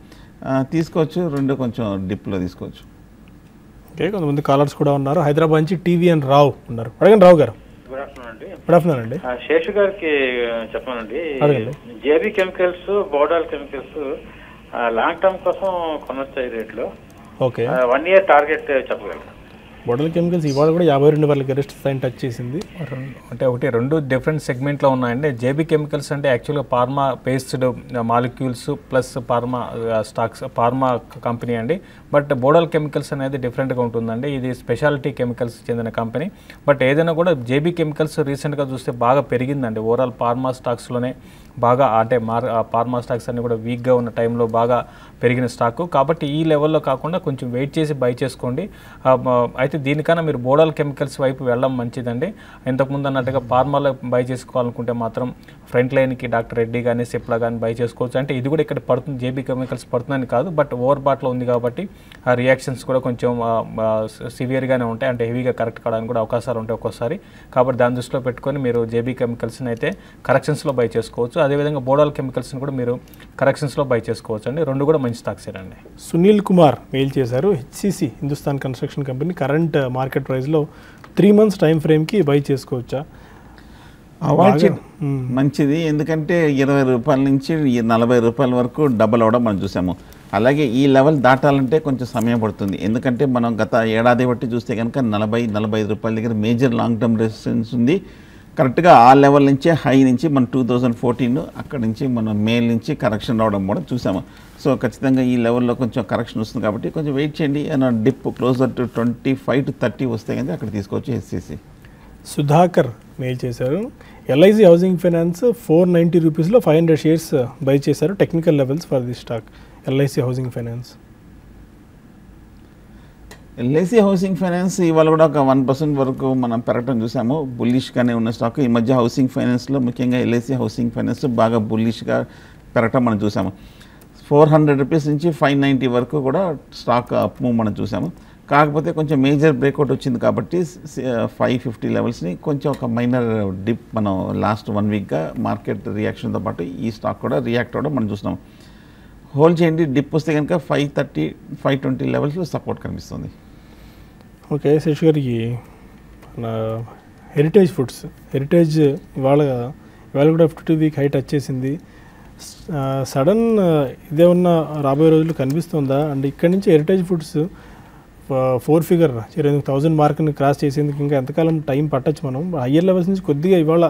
Speaker 5: తీసుకోవచ్చు, రెండు కొంచెం డిప్లో తీసుకోవచ్చు.
Speaker 1: ఓకే, కొంతమంది కాలర్స్ కూడా ఉన్నారు. హైదరాబాద్ నుంచి టీవీఎన్ రావు ఉన్నారు. అడగండి రావు గారు.
Speaker 7: గుడ్ ఆఫ్టర్నూన్ అండి.
Speaker 1: గుడ్ ఆఫ్టర్నూన్ అండి.
Speaker 7: శేషు గారికి చెప్పానండి,
Speaker 1: అడగండి.
Speaker 7: JB chemicals, Bodal chemicals long term కోసం కొనొచ్చాయి రేట్లో.
Speaker 1: ఓకే,
Speaker 7: 1 year టార్గెట్ చెప్పగలరు?
Speaker 1: బోడల్ కెమికల్స్ ఇవాళ కూడా 52 వాళ్ళకి గరిష్ట స్థాయిని టచ్ చేసింది.
Speaker 2: అంటే రెండు డిఫరెంట్ సెగ్మెంట్లో ఉన్నాయండి. జేబీ కెమికల్స్ అంటే యాక్చువల్గా pharma based molecules plus pharma stocks, pharma company అండి. బట్ బోడల్ కెమికల్స్ అనేది డిఫరెంట్గా ఉంటుందండి. ఇది స్పెషాలిటీ కెమికల్స్ చెందిన కంపెనీ. బట్ ఏదైనా కూడా జేబీ కెమికల్స్ రీసెంట్గా చూస్తే బాగా పెరిగిందండి. ఓవరాల్ ఫార్మా స్టాక్స్లోనే బాగా, అంటే ఫార్మా స్టాక్స్ అన్ని కూడా వీక్గా ఉన్న టైంలో బాగా పెరిగిన స్టాకు. కాబట్టి ఈ లెవెల్లో కాకుండా కొంచెం వెయిట్ చేసి బై చేసుకోండి. అయితే దీనికన్నా మీరు బోడాల్ కెమికల్స్ వైపు వెళ్ళడం మంచిదండి. ఇంతకుముందు అన్నట్టుగా ఫార్మాలో బై చేసుకోవాలనుకుంటే మాత్రం ఫ్రంట్ లైన్కి డాక్టర్ రెడ్డి కానీ సిప్లా కానీ బై చేసుకోవచ్చు. అంటే ఇది కూడా ఇక్కడ పడుతుంది, జేబీ కెమికల్స్ పడుతుందని కాదు, బట్ ఓవర్ బాట్లో ఉంది కాబట్టి ఆ రియాక్షన్స్ కూడా కొంచెం సివియర్గానే ఉంటాయి. అంటే హెవీగా కరెక్ట్ కావడానికి కూడా అవకాశాలు ఉంటాయి ఒక్కోసారి. కాబట్టి దాని దృష్టిలో పెట్టుకొని మీరు జేబీ కెమికల్స్ని అయితే కరెక్షన్స్లో బై చేసుకోవచ్చు. అదేవిధంగా బోడాల్ కెమికల్స్ని కూడా మీరు కరెక్షన్స్లో బై చేసుకోవచ్చు అండి. రెండు కూడా మంచి స్టాక్స్ అండి.
Speaker 1: సునీల్ కుమార్ మెయిల్ చేశారు. HCC Hindustan construction company current market ప్రైస్లో 3 months టైం ఫ్రేమ్కి బై చేసుకోవచ్చా?
Speaker 5: అవాయిడ్ మంచిది, ఎందుకంటే 20 రూపాయల నుంచి 40 రూపాయల వరకు డబల్ అవడం మనం చూసాము. అలాగే ఈ లెవెల్ దాటాలంటే కొంచెం సమయం పడుతుంది. ఎందుకంటే మనం గత ఏడాది బట్టి చూస్తే కనుక 40-45 రూపాయల దగ్గర మేజర్ లాంగ్ టర్మ్ రెసిస్టెన్స్ ఉంది. కరెక్ట్గా ఆ లెవెల్ నుంచే హై నుంచి మన 2014 అక్కడి నుంచి మనం మే నుంచి కరెక్షన్ రావడం కూడా చూసాము. సో ఖచ్చితంగా ఈ లెవెల్లో కొంచెం కరెక్షన్ వస్తుంది కాబట్టి కొంచెం వెయిట్ చేయండి. డిప్ క్లోజర్ టు 25 to 30 వస్తే కనుక అక్కడ తీసుకోవచ్చు. హెచ్సిసి
Speaker 1: సుధాకర్ మెయిల్ చేశారు. ఎల్ఐసి హౌసింగ్ ఫైనాన్స్ 490 రూపీస్లో 500 షేర్స్ బై చేశారు. Technical levels for the stock LIC housing finance.
Speaker 5: LIC housing finance ఇవాళ కూడా ఒక 1% వరకు మనం పెరగటం చూసాము. బుల్లిష్గానే ఉన్న స్టాక్. ఈ మధ్య హౌసింగ్ ఫైనాన్స్లో ముఖ్యంగా ఎల్ఐసి హౌసింగ్ ఫైనాన్స్ బాగా బుల్లిష్గా పెరగటం మనం చూసాము. 400 రూపీస్ నుంచి 590 వరకు కూడా స్టాక్ అప్ మూవ్ మనం చూసాము. కాకపోతే కొంచెం మేజర్ బ్రేక్అవుట్ వచ్చింది కాబట్టి 550 లెవెల్స్ని కొంచెం ఒక మైనర్ డిప్ మనం లాస్ట్ 1 వీక్గా మార్కెట్ రియాక్షన్తో పాటు ఈ స్టాక్ కూడా రియాక్ట్ అవ్వడం మనం చూస్తున్నాం. హోల్డ్ చేయండి. డిప్ వస్తే కనుక 530-520 లెవెల్స్లో సపోర్ట్ కనిపిస్తుంది.
Speaker 1: ఓకే, శేష్ గారికి హెరిటేజ్ ఫుడ్స్, హెరిటేజ్ ఇవాళ కూడా 52 వీక్ హై టచ్ చేసింది. సడన్ ఇదే ఉన్న రాబోయే రోజులు కనిపిస్తుందా? అండ్ ఇక్కడి నుంచి హెరిటేజ్ ఫుడ్స్ ఫోర్ ఫిగర్ 1000 మార్క్ని క్రాస్ చేసేందుకు ఇంకా ఎంతకాలం టైం పట్టచ్చు. మనం హయ్యర్ లెవెల్స్ నుంచి కొద్దిగా ఇవాళ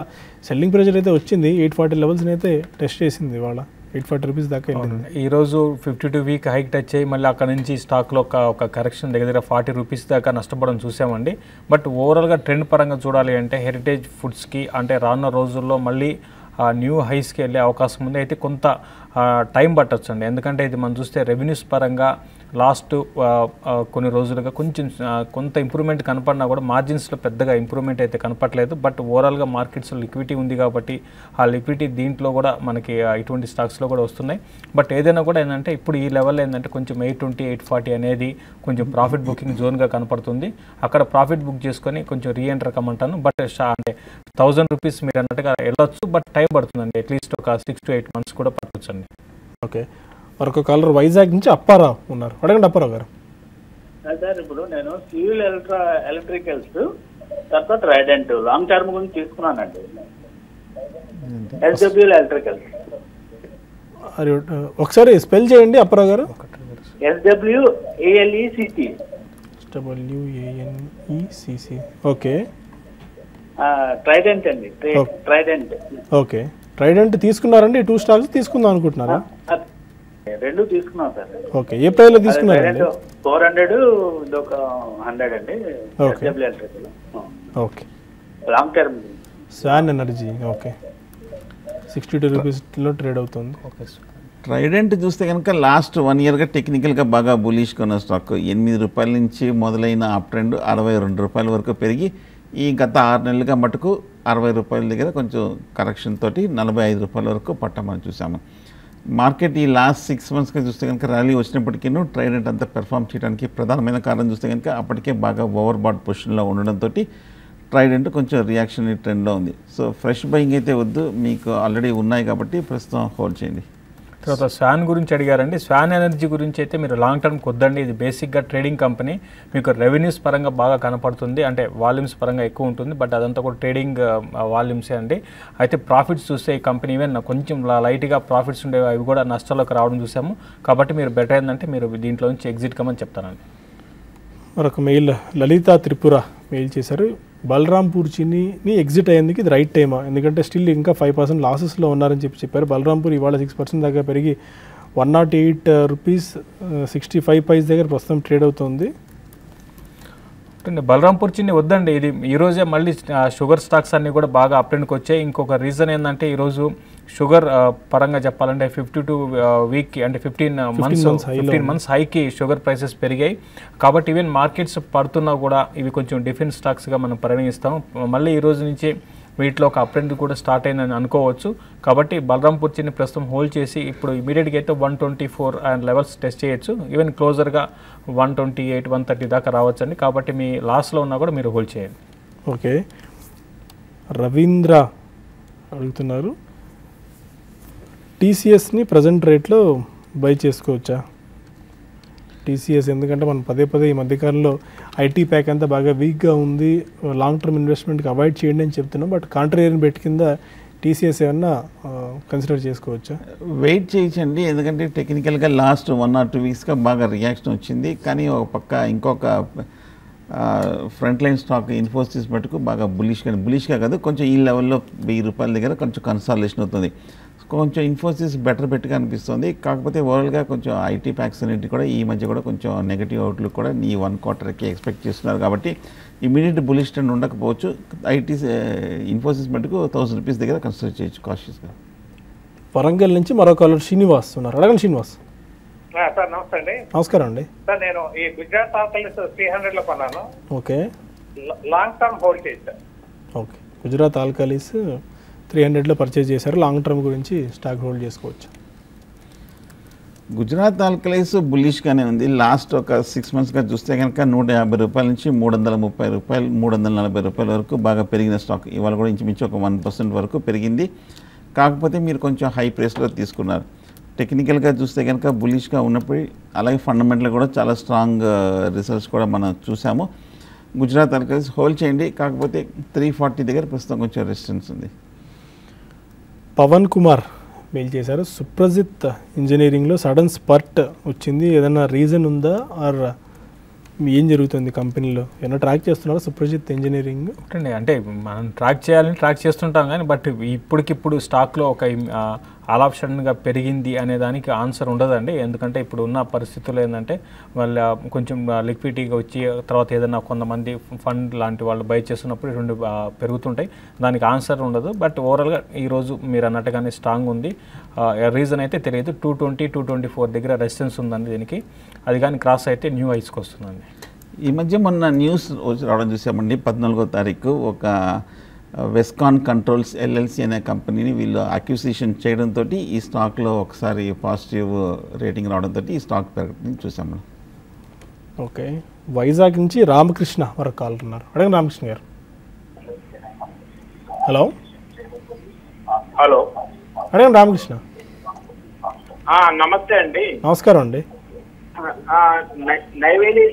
Speaker 1: సెల్లింగ్ ప్రెషర్ అయితే వచ్చింది. 840 లెవెల్స్ని అయితే టెస్ట్ చేసింది, ఇవాళ 840 రూపీస్ దాకా వెళ్ళింది.
Speaker 2: ఈరోజు 52 వీక్ హైక్ టచ్ అయ్యి మళ్ళీ అక్కడ నుంచి స్టాక్లో ఒక కరెక్షన్ దగ్గర 40 రూపీస్ దాకా నష్టపోవడం చూసామండి. బట్ ఓవరాల్గా ట్రెండ్ పరంగా చూడాలి అంటే హెరిటేజ్ ఫుడ్స్కి అంటే రానున్న రోజుల్లో మళ్ళీ న్యూ హైస్కి వెళ్ళే అవకాశం ఉంది. అయితే కొంత టైం పట్టచ్చు అండి, ఎందుకంటే ఇది మనం చూస్తే రెవెన్యూస్ పరంగా లాస్ట్ కొన్ని రోజులుగా కొంత ఇంప్రూవ్మెంట్ కనపడినా కూడా మార్జిన్స్లో పెద్దగా ఇంప్రూవ్మెంట్ అయితే కనపడలేదు. బట్ ఓవరాల్గా మార్కెట్స్లో లిక్విడిటీ ఉంది కాబట్టి ఆ లిక్విడిటీ దీంట్లో కూడా మనకి ఇటువంటి స్టాక్స్లో కూడా వస్తున్నాయి. బట్ ఏదైనా కూడా ఏంటంటే ఇప్పుడు ఈ లెవెల్ ఏంటంటే కొంచెం 820, 840 అనేది కొంచెం ప్రాఫిట్ బుకింగ్ జోన్గా కనపడుతుంది. అక్కడ ప్రాఫిట్ బుక్ చేసుకొని కొంచెం రీఎంటర్ కమ్మంటాను. బట్ అంటే 1000 రూపీస్ మీరు అన్నట్టుగా వెళ్ళొచ్చు, బట్ టైం పడుతుందండి. అట్లీస్ట్ ఒక 6 to 8 months కూడా పట్టవచ్చు అండి.
Speaker 1: ఓకే, మరొక కాలర్ వైజాగ్ నుంచి అప్పారావు ఉన్నారు. అడగండి అప్పారావు గారు.
Speaker 8: సార్ ఇప్పుడు నేను సివిల్ ఎలక్ట్రికల్స్ తర్వాత ట్రైడెంట్ లాంగ్ టర్మ్ గురించి తీసుకున్నానండి. ఎస్డబ్ల్యూ ఎలక్ట్రికల్స్
Speaker 1: ఒకసారి స్పెల్ చేయండి అప్పారావు గారు.
Speaker 8: SWALECC.
Speaker 1: ఓకే,
Speaker 8: ట్రైడెంట్ అండి. ట్రైడెంట్.
Speaker 1: ఓకే, ట్రైడెంట్ తీసుకున్నారండి. 2 స్టాక్స్ తీసుకుందాం అనుకుంటున్నారా?
Speaker 8: 2 తీసుకున్నాం సార్.
Speaker 1: ఓకే, ఏ ప్రైస్ లో తీసుకున్నారండి?
Speaker 8: 400, ఇదొక 100 అండి. SWALECC electrical.
Speaker 1: Okay,
Speaker 8: long term.
Speaker 1: Swan Energy. Okay, 62 రూపీస్లో ట్రేడ్ అవుతుంది.
Speaker 2: ఓకే,
Speaker 5: ట్రైడెంట్ చూస్తే కనుక లాస్ట్ 1 yearగా టెక్నికల్గా బాగా బులిష్గా ఉన్న స్టాక్. 8 రూపాయల నుంచి మొదలైన అప్ ట్రెండ్ 62 రూపాయల వరకు పెరిగి ఈ గత 6 నెలలుగా మటుకు 60 రూపాయల దగ్గర కొంచెం కరెక్షన్ తోటి 45 రూపాయల వరకు పట్టమని చూసాము. మార్కెట్ ఈ లాస్ట్ 6 monthsగా చూస్తే కనుక ర్యాలీ వచ్చినప్పటికీ ట్రైడెంట్ అంతా పెర్ఫామ్ చేయడానికి ప్రధానమైన కారణం చూస్తే కనుక అప్పటికే బాగా ఓవర్ బాట్ పొజిషన్లో ఉండడంతో ట్రైడెంట్ కొంచెం రియాక్షన్ ట్రెండ్లో ఉంది. సో ఫ్రెష్ బయింగ్ అయితే వద్దు, మీకు ఆల్రెడీ ఉన్నాయి కాబట్టి ప్రస్తుతం హోల్డ్ చేయండి.
Speaker 2: తర్వాత స్వాన్ గురించి అడిగారండి. స్వాన్ ఎనర్జీ గురించి అయితే మీరు లాంగ్ టర్మ్ కొద్దండి. ఇది బేసిక్గా ట్రేడింగ్ కంపెనీ. మీకు రెవెన్యూస్ పరంగా బాగా కనపడుతుంది, అంటే వాల్యూమ్స్ పరంగా ఎక్కువ ఉంటుంది. బట్ అదంతా కూడా ట్రేడింగ్ వాల్యూమ్సే అండి. అయితే ప్రాఫిట్స్ చూస్తే ఈ కంపెనీ ఈవెన్ కొంచెం లైట్గా ప్రాఫిట్స్ ఉండేవి, అవి కూడా నష్టాల్లోకి రావడం చూసాము. కాబట్టి మీరు బెటర్ ఏంటంటే మీరు దీంట్లో నుంచి ఎగ్జిట్ కమ్మని చెప్తానండి.
Speaker 1: మరొక మెయిల్ లలిత త్రిపుర మెయిల్ చేశారు. బలరాంపూర్ చిన్నీని ఎగ్జిట్ అయ్యేందుకు ఇది రైట్ టైమా? ఎందుకంటే స్టిల్ ఇంకా 5% లాసెస్లో ఉన్నారని చెప్పారు. బలరాంపూర్ ఇవాళ 6% దాకా పెరిగి 108 రూపీస్ 65 పైస్ దగ్గర ప్రస్తుతం ట్రేడ్ అవుతుంది.
Speaker 2: బలరాంపూర్ చిన్ని వద్దండి, ఇది ఈరోజే మళ్ళీ షుగర్ స్టాక్స్ అన్నీ కూడా బాగా అప్ ట్రెండ్కి వచ్చాయి. ఇంకొక రీజన్ ఏంటంటే ఈరోజు షుగర్ పరంగా చెప్పాలంటే 52 వీక్కి అంటే 15 months హైకి షుగర్ ప్రైసెస్ పెరిగాయి. కాబట్టి ఈవెన్ మార్కెట్స్ పడుతున్నా కూడా ఇవి కొంచెం డిఫెన్స్ స్టాక్స్గా మనం పరిగణిస్తాం. మళ్ళీ ఈ రోజు నుంచి వీటిలో ఒక అప్ ట్రెండ్ కూడా స్టార్ట్ అయిందని అనుకోవచ్చు. కాబట్టి బలరాంపూర్ చిన్ని ప్రస్తుతం హోల్డ్ చేసి ఇప్పుడు ఇమీడియట్గా అయితే 124 అండ్ లెవెల్స్ టెస్ట్ చేయొచ్చు. ఈవెన్ క్లోజర్గా 128, 130 దాకా రావచ్చండి. కాబట్టి మీ లాస్లో ఉన్నా కూడా మీరు హోల్డ్ చేయండి.
Speaker 1: ఓకే, రవీంద్ర అడుగుతున్నారు, టీసీఎస్ని ప్రజెంట్ రేట్లో బై చేసుకోవచ్చా? టీసీఎస్ ఎందుకంటే మనం పదే ఈ మధ్యకాలంలో ఐటీ ప్యాక్ అంతా బాగా వీక్గా ఉంది, లాంగ్ టర్మ్ ఇన్వెస్ట్మెంట్కి అవాయిడ్ చేయండి అని చెప్తున్నాం. బట్ కాంట్రేరియన్ బెట్ కింద టీసీఎస్ ఏమన్నా కన్సిడర్ చేసుకోవచ్చా?
Speaker 5: వెయిట్ చేయించండి, ఎందుకంటే టెక్నికల్గా లాస్ట్ 1 or 2 weeksగా బాగా రియాక్షన్ వచ్చింది. కానీ ఒక పక్క ఇంకొక ఫ్రంట్ లైన్ స్టాక్ ఇన్ఫోసిస్ మటుకు బాగా బులిష్గా కాదు, కొంచెం ఈ లెవెల్లో 1000 రూపాయల దగ్గర కొంచెం కన్సాలేషన్ అవుతుంది. కొంచెం ఇన్ఫోసిస్ బెటర్ బెట్గా అనిపిస్తుంది. కాకపోతే ఓవరాల్గా కొంచెం ఐటీ ప్యాక్స్ అన్నింటి కూడా ఈ మధ్య కూడా కొంచెం నెగిటివ్ అవుట్లుక్ కూడా ఈ 1 quarterకి ఎక్స్పెక్ట్ చేస్తున్నారు. కాబట్టి ఇమీడియట్ బులిష్ ట్రెండ్ ఉండకపోవచ్చు. ఇన్ఫోసిస్ మటుకు 1000 రూపీస్ దగ్గర కన్సిడర్ చేయొచ్చు కాషియస్గా.
Speaker 1: వరంగల్ నుంచి మరో కాలర్ శ్రీనివాస్ ఉన్నారు. అడగండి శ్రీనివాస్.
Speaker 7: సార్ నమస్తే అండి.
Speaker 1: నమస్కారం అండి.
Speaker 7: సార్ నేను ఈ గుజరాత్ ఆల్కలీస్ 300 లో కొన్నాను.
Speaker 1: ఓకే,
Speaker 7: లాంగ్ టర్మ్ హోల్డ్ చేశాను.
Speaker 1: ఓకే, గుజరాత్ ఆల్కలీస్ 300లో పర్చేజ్ చేశారు. లాంగ్ టర్మ్ గురించి స్టాక్ హోల్డ్ చేసుకోవచ్చు.
Speaker 5: గుజరాత్ ఆల్కలైస్ బులిష్గానే ఉంది. లాస్ట్ ఒక 6 monthsగా చూస్తే కనుక 150 రూపాయల నుంచి 330 రూపాయలు 340 రూపాయల వరకు బాగా పెరిగిన స్టాక్. ఇవాళ కూడా ఇంచుమించు ఒక 1% వరకు పెరిగింది. కాకపోతే మీరు కొంచెం హై ప్రైస్లో తీసుకున్నారు. టెక్నికల్గా చూస్తే కనుక బులిష్గా ఉన్నప్పుడు అలాగే ఫండమెంటల్ కూడా చాలా స్ట్రాంగ్ రిజల్ట్స్ కూడా మనం చూసాము. గుజరాత్ ఆల్కలైస్ హోల్డ్ చేయండి. కాకపోతే 340 దగ్గర ప్రస్తుతం కొంచెం రెసిస్టెన్స్ ఉంది.
Speaker 1: పవన్ కుమార్ మెయిల్ చేశారు. సుప్రజిత్ ఇంజనీరింగ్లో సడన్ స్పర్ట్ వచ్చింది, ఏదైనా రీజన్ ఉందా? ఆర్ ఏం జరుగుతుంది కంపెనీలో? ఏమైనా ట్రాక్ చేస్తున్నారా సుప్రజిత్ ఇంజనీరింగ్?
Speaker 2: అంటే మనం ట్రాక్ చేయాలని ట్రాక్ చేస్తుంటాం కానీ బట్ ఇప్పటికిప్పుడు స్టాక్లో ఒక ఆల్ ఆఫ్ సడన్గా పెరిగింది అనే దానికి ఆన్సర్ ఉండదండి. ఎందుకంటే ఇప్పుడు ఉన్న పరిస్థితుల్లో ఏంటంటే వాళ్ళ కొంచెం లిక్విడిటీగా వచ్చి తర్వాత ఏదైనా కొంతమంది ఫండ్ లాంటి వాళ్ళు బై చేస్తున్నప్పుడు రెండు పెరుగుతుంటాయి, దానికి ఆన్సర్ ఉండదు. బట్ ఓవరాల్గా ఈరోజు మీరు అన్నట్టుగానే స్ట్రాంగ్ ఉంది. రీజన్ అయితే తెలియదు. 220, 224 దగ్గర రెసిస్టెన్స్ ఉందండి దీనికి. అది కానీ క్రాస్ అయితే న్యూ హైస్కి వస్తుందండి.
Speaker 5: ఈ మధ్య మొన్న న్యూస్ రావడం చూసామండి. 14వ తారీఖు ఒక వెస్కాన్ కంట్రోల్స్ ఎల్ఎల్సి అనే కంపెనీని వీళ్ళు అక్విజిషన్ చేయడంతో ఈ స్టాక్లో ఒకసారి పాజిటివ్ రేటింగ్ రావడంతో ఈ స్టాక్ పెరగడం చూసాం మనం.
Speaker 1: ఓకే, వైజాగ్ నుంచి రామకృష్ణ వరకు కాల్ ఉన్నారు. అడగండి రామకృష్ణ గారు. హలో
Speaker 9: హలో
Speaker 1: అడగండి రామకృష్ణ.
Speaker 9: నమస్తే అండి.
Speaker 1: నమస్కారం అండి.
Speaker 9: నైవేలి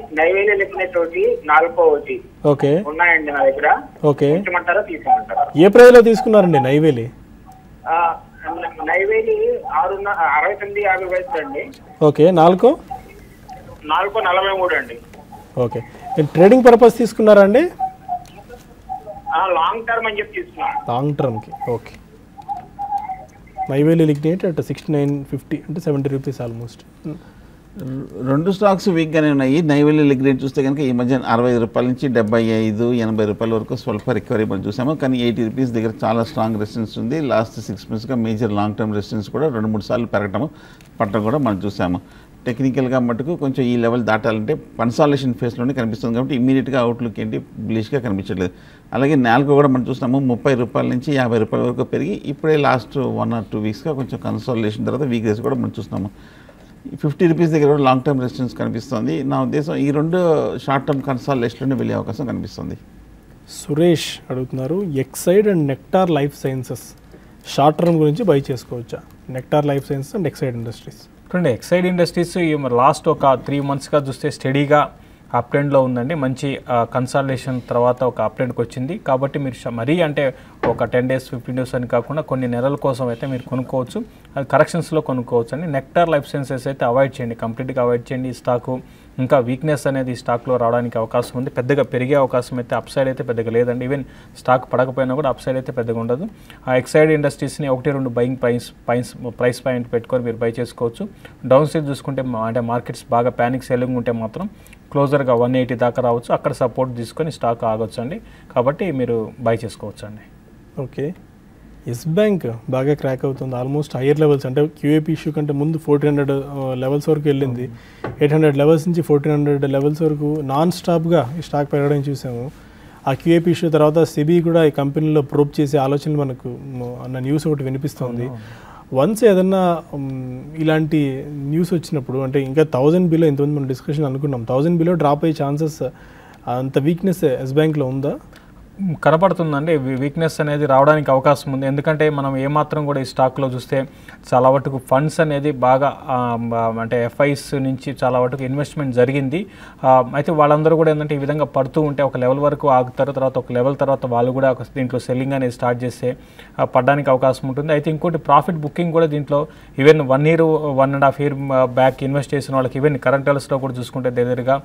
Speaker 9: లిగ్నెట్ ఒకటి 4 ఒకటి
Speaker 1: ఓకే
Speaker 9: ఉన్నాయండి నా దగ్గర.
Speaker 1: ఓకే,
Speaker 9: ఉంచమంటారా తీసుకోమంటారా?
Speaker 1: ఏ ప్రైజ్లో తీసుకున్నారండి నైవేలి?
Speaker 9: నైవేలి 69.50 అండి.
Speaker 1: ఓకే,
Speaker 9: 4.43 అండి.
Speaker 1: ఓకే, ట్రేడింగ్ పర్పస్ తీసుకున్నారా అండి?
Speaker 9: లాంగ్ టర్మ్ అని చెప్పి తీసుకున్నాను.
Speaker 1: Long టర్మ్కి. Okay, Neyveli lignite at 69.50 అంటే 70 రూపీస్ ఆల్మోస్ట్.
Speaker 5: రెండు స్టాక్స్ వీక్గానే ఉన్నాయి. నైవేలి లిగ్రేట్ చూస్తే కనుక ఈ మధ్య 60 రూపాయల నుంచి 75, 80 రూపాయల వరకు స్వల్ప రికవరీ మనం చూసాము. కానీ 80 రూపీస్ దగ్గర చాలా స్ట్రాంగ్ రెసిస్టెన్స్ ఉంది. లాస్ట్ 6 మంత్స్గా మేజర్ లాంగ్ టర్మ్ రెసిస్టెన్స్ కూడా 2-3 సార్లు పెరగటము పట్టడం కూడా మనం చూసాము. టెక్నికల్గా మటుకు కొంచెం ఈ లెవెల్ దాటాలంటే కన్సాలిడేషన్ ఫేస్లోనే కనిపిస్తుంది కాబట్టి ఇమీడియట్గా అవుట్లుక్ ఏంటి బులిష్గా కనిపించట్లేదు. అలాగే నాల్కో కూడా మనం చూస్తున్నాము 30 రూపాయల నుంచి 50 రూపాయల వరకు పెరిగి ఇప్పుడే లాస్ట్ 1 or 2 వీక్స్గా కొంచెం కన్సాలిడేషన్ తర్వాత వీక్నెస్ కూడా మనం చూస్తున్నాము. 50 రూపీస్ దగ్గర కూడా లాంగ్ టర్మ్ రెసిస్టెన్స్ కనిపిస్తుంది. నా ఉద్దేశం ఈ రెండు షార్ట్ టర్మ్ కన్సాలిడేషన్లోనే వెళ్ళే అవకాశం కనిపిస్తుంది.
Speaker 1: సురేష్ అడుగుతున్నారు, Exide and nectar life sciences short term గురించి బై చేసుకోవచ్చా? Nectar life sciences and Exide industries.
Speaker 2: చూడండి, ఎక్సైడ్ ఇండస్ట్రీస్ లాస్ట్ ఒక 3 మంత్స్గా చూస్తే స్టడీగా అప్ ట్రెండ్లో ఉందండి. మంచి కన్సాలిడేషన్ తర్వాత ఒక అప్ ట్రెండ్కి వచ్చింది. కాబట్టి మీరు మరీ అంటే ఒక 10 days 15 days అని కాకుండా కొన్ని నెలల కోసం అయితే మీరు కొనుక్కోవచ్చు. అది కరెక్షన్స్లో కొనుక్కోవచ్చు అండి. నెక్టార్ లైఫ్ సైన్సెస్ అయితే అవాయిడ్ చేయండి, కంప్లీట్గా అవాయిడ్ చేయండి. ఈ స్టాకు ఇంకా వీక్నెస్ అనేది స్టాక్లో రావడానికి అవకాశం ఉంది. పెద్దగా పెరిగే అవకాశం అయితే అప్ సైడ్ అయితే పెద్దగా లేదండి. ఈవెన్ స్టాక్ పడకపోయినా కూడా అప్ సైడ్ అయితే పెద్దగా ఉండదు. ఆ ఎక్సైడ్ ఇండస్ట్రీస్ని 1-2 బయింగ్ ప్రైస్ పాయింట్ పెట్టుకొని మీరు బై చేసుకోవచ్చు. డౌన్ సైడ్ చూసుకుంటే అంటే మార్కెట్స్ బాగా ప్యానిక్ సెల్లింగ్ ఉంటే మాత్రం క్లోజర్గా 180 దాకా రావచ్చు. అక్కడ సపోర్ట్ తీసుకొని స్టాక్ ఆగొచ్చు అండి. కాబట్టి మీరు బై చేసుకోవచ్చు అండి.
Speaker 1: ఓకే, ఎస్ బ్యాంక్ బాగా క్రాక్ అవుతుంది. ఆల్మోస్ట్ హయ్యర్ లెవెల్స్ అంటే క్యూఏపీ ఇష్యూ కంటే ముందు 1400 లెవెల్స్ వరకు వెళ్ళింది. 800 లెవెల్స్ నుంచి 1400 లెవెల్స్ వరకు నాన్ స్టాప్గా ఈ స్టాక్ పెరగడం చూసాము. ఆ క్యూఏపీ ఇష్యూ తర్వాత సెబీ కూడా ఈ కంపెనీలో ప్రోబ్ చేసే ఆలోచనలు మనకు అన్న న్యూస్ ఒకటి వినిపిస్తుంది. వన్స్ ఏదన్నా ఇలాంటి న్యూస్ వచ్చినప్పుడు అంటే ఇంకా 1000 బిలో ఇంతమంది మనం డిస్కషన్ అనుకున్నాం, 1000 బిలో డ్రాప్ అయ్యే ఛాన్సెస్ అంత వీక్నెస్ ఎస్ బ్యాంక్లో ఉందా?
Speaker 2: కనపడుతుందండి. వీక్నెస్ అనేది రావడానికి అవకాశం ఉంది. ఎందుకంటే మనం ఏమాత్రం కూడా ఈ స్టాక్లో చూస్తే చాలా వరకు ఫండ్స్ అనేది బాగా అంటే ఎఫ్ఐస్ నుంచి చాలా వరకు ఇన్వెస్ట్మెంట్ జరిగింది. అయితే వాళ్ళందరూ కూడా ఏంటంటే ఈ విధంగా పడుతూ ఉంటే ఒక లెవెల్ వరకు ఆగుతారు, తర్వాత ఒక లెవెల్ తర్వాత వాళ్ళు కూడా దీంట్లో సెల్లింగ్ అనేది స్టార్ట్ చేస్తే పడడానికి అవకాశం ఉంటుంది. అయితే ఇంకోటి ప్రాఫిట్ బుకింగ్ కూడా దీంట్లో even 1 year 1.5 year back invest చేసిన వాళ్ళకి ఈవెన్ కరెంట్ లెవెల్స్లో కూడా చూసుకుంటే దగ్గరగా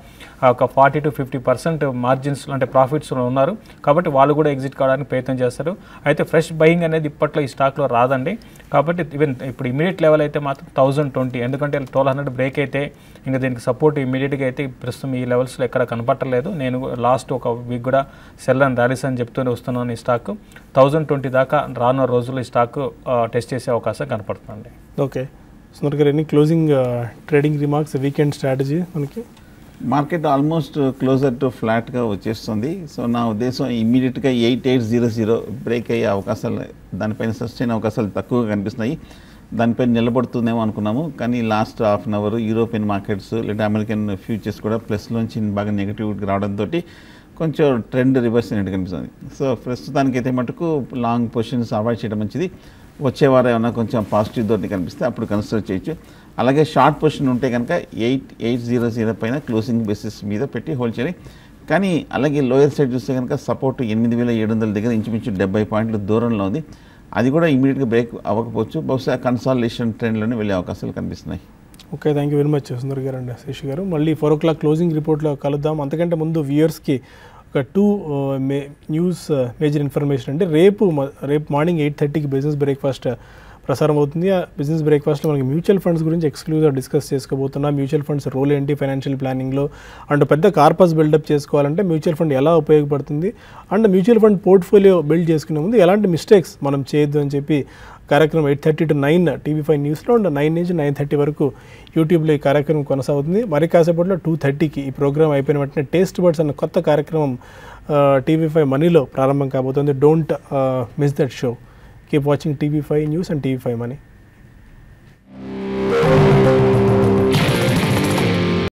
Speaker 2: ఒక 40 to 50% మార్జిన్స్ అంటే ప్రాఫిట్స్ ఉన్నారు. కాబట్టి వాళ్ళు కూడా ఎగ్జిట్ కావడానికి ప్రయత్నం చేస్తారు. అయితే ఫ్రెష్ బయింగ్ అనేది ఇప్పట్లో ఈ స్టాక్లో రాదండి. కాబట్టి ఈవెన్ ఇప్పుడు ఇమీడియట్ లెవెల్ అయితే మాత్రం 1020, ఎందుకంటే 1200 బ్రేక్ అయితే ఇంకా దీనికి సపోర్ట్ ఇమీడియట్గా అయితే ప్రస్తుతం ఈ లెవెల్స్లో ఎక్కడ కనపట్టలేదు. నేను లాస్ట్ ఒక వీక్ కూడా సెల్ అండ్ ర్యాలీస్ అని చెప్తూనే వస్తున్నాను. ఈ స్టాక్ 1020 దాకా రానున్న రోజుల్లో ఈ స్టాక్ టెస్ట్ చేసే అవకాశం కనపడుతుంది.
Speaker 1: ఓకే, సుందర్ గారు ఎన్ని closing trading remarks, weekend strategy? మనకి
Speaker 5: మార్కెట్ ఆల్మోస్ట్ క్లోజర్ టు ఫ్లాట్గా వచ్చేస్తుంది. సో నా ఉద్దేశం ఇమ్మీడియట్గా 8800 బ్రేక్ అయ్యే అవకాశాలు, దానిపైన సస్టైన్ అవకాశాలు తక్కువగా కనిపిస్తున్నాయి. దానిపైన నిలబడుతుందేమో అనుకున్నాము. కానీ last half an hour European markets లేదా అమెరికన్ ఫ్యూచర్స్ కూడా ప్లస్లోంచి బాగా నెగిటివ్గా రావడంతో కొంచెం ట్రెండ్ రివర్స్ అయినట్టు కనిపిస్తుంది. సో ప్రస్తుతానికైతే మటుకు లాంగ్ పొజిషన్స్ అవాయిడ్ చేయడం మంచిది. వచ్చే వారం ఏమైనా కొంచెం పాజిటివ్ తోటి కనిపిస్తే అప్పుడు కన్సిడర్ చేయొచ్చు. అలాగే షార్ట్ పొజిషన్ ఉంటే కనుక 8800 పైన క్లోజింగ్ బేసిస్ మీద పెట్టి హోల్డ్ చేయాలి. కానీ అలాగే లోయర్ సైడ్ చూస్తే కనుక సపోర్ట్ 8700 దగ్గర ఇంచుమించు 70 పాయింట్ల దూరంలో ఉంది. అది కూడా ఇమీడియట్గా బ్రేక్ అవ్వకపోవచ్చు. బహుశా కన్సాలిడేషన్ ట్రెండ్లోనే వెళ్ళే అవకాశాలు కనిపిస్తున్నాయి.
Speaker 1: Okay, thank you very much Sundar గారు అండ్ శేష్ గారు. మళ్ళీ 4 o'clock క్లోజింగ్ రిపోర్ట్లో కలుద్దాం. అంతకంటే ముందు వ్యూయర్స్కి ఒక 2 న్యూస్ మేజర్ ఇన్ఫర్మేషన్ అంటే రేపు మార్నింగ్ 8:30కి బిజినెస్ బ్రేక్ఫాస్ట్ ప్రసారం అవుతుంది. ఆ బిజినెస్ బ్రేక్ఫాస్ట్లో మనకి మ్యూచువల్ ఫండ్స్ గురించి ఎక్స్క్లూజివ్గా డిస్కస్ చేసుకోబోతున్నాం. మ్యూచువల్ ఫండ్స్ రోల్ ఏంటి ఫైనాన్షియల్ ప్లానింగ్లో, అండ్ పెద్ద కార్పస్ బిల్డప్ చేసుకోవాలంటే మ్యూచువల్ ఫండ్ ఎలా ఉపయోగపడుతుంది, and mutual fund portfolio build చేసుకునే ముందు ఎలాంటి మిస్టేక్స్ మనం చేయొద్దు అని చెప్పి కార్యక్రమం 8:30 to 9 TV5 న్యూస్లో, అండ్ 9 నుంచి 9:30 వరకు యూట్యూబ్లో ఈ కార్యక్రమం కొనసాగుతుంది. మరి కాసేపట్లో 2:30కి ఈ ప్రోగ్రామ్ అయిపోయిన వెంటనే టేస్ట్ బర్డ్స్ అన్న కొత్త కార్యక్రమం TV5 మనీలో ప్రారంభం కాబోతుంది. Don't miss that show. Keep watching TV5 News and TV5 Money.